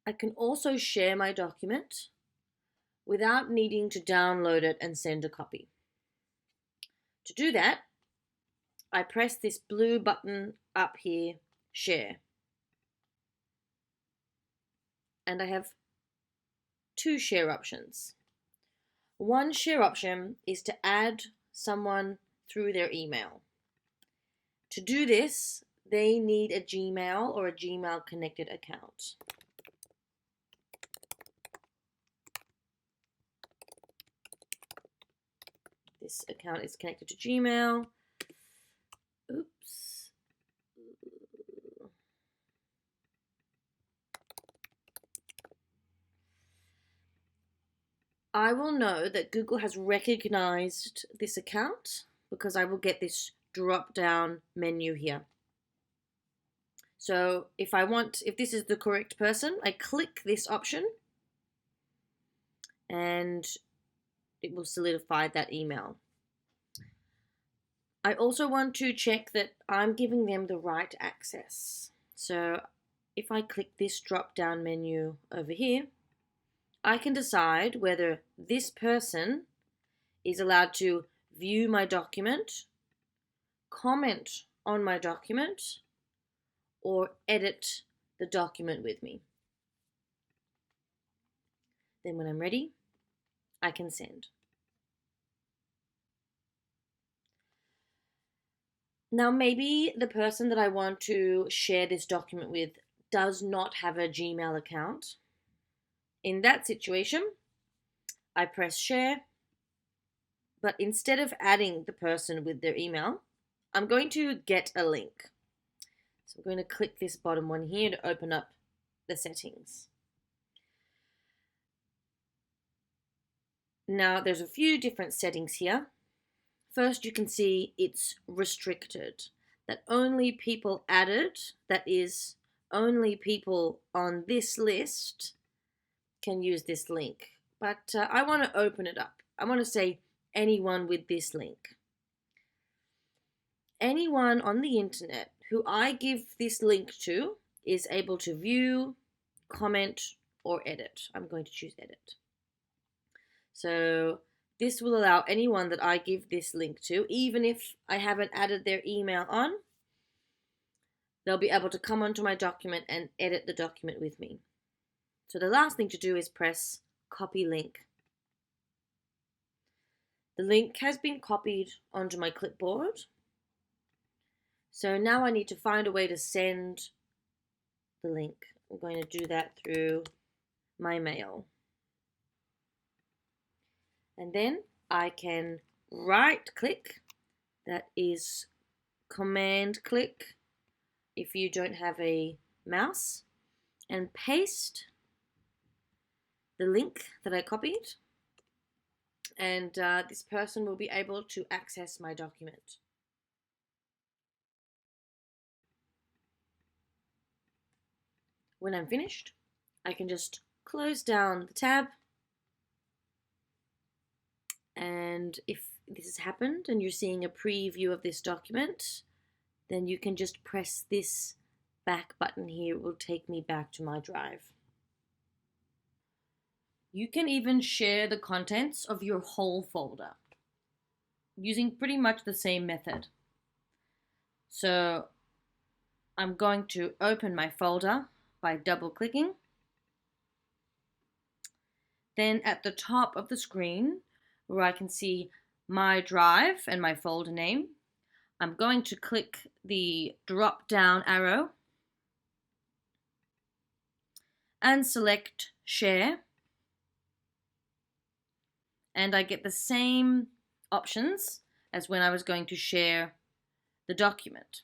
I can also share my document without needing to download it and send a copy. To do that, I press this blue button up here, Share. And I have two share options. One share option is to add someone through their email. To do this, they need a Gmail or a Gmail connected account. This account is connected to Gmail. Oops. I will know that Google has recognized this account because I will get this drop-down menu here. So if this is the correct person, I click this option and it will solidify that email. I also want to check that I'm giving them the right access. So if I click this drop-down menu over here, I can decide whether this person is allowed to view my document, comment on my document, or edit the document with me. Then when I'm ready, I can send. Now maybe the person that I want to share this document with does not have a Gmail account. In that situation, I press share, but instead of adding the person with their email, I'm going to get a link. So I'm going to click this bottom one here to open up the settings. Now there's a few different settings here. First, you can see it's restricted, that only people added, that is, only people on this list can use this link. But I want to open it up. I want to say anyone with this link. Anyone on the internet who I give this link to is able to view, comment, or edit. I'm going to choose edit. So this will allow anyone that I give this link to, even if I haven't added their email on, they'll be able to come onto my document and edit the document with me. So the last thing to do is press copy link. The link has been copied onto my clipboard. So now I need to find a way to send the link. I'm going to do that through my mail. And then I can right click, that is command click if you don't have a mouse, and paste the link that I copied, and this person will be able to access my document. When I'm finished, I can just close down the tab, and if this has happened and you're seeing a preview of this document, then you can just press this back button here. It will take me back to my drive. You can even share the contents of your whole folder using pretty much the same method. So I'm going to open my folder by double clicking. Then at the top of the screen, where I can see my drive and my folder name, I'm going to click the drop down arrow and select share, and I get the same options as when I was going to share the document.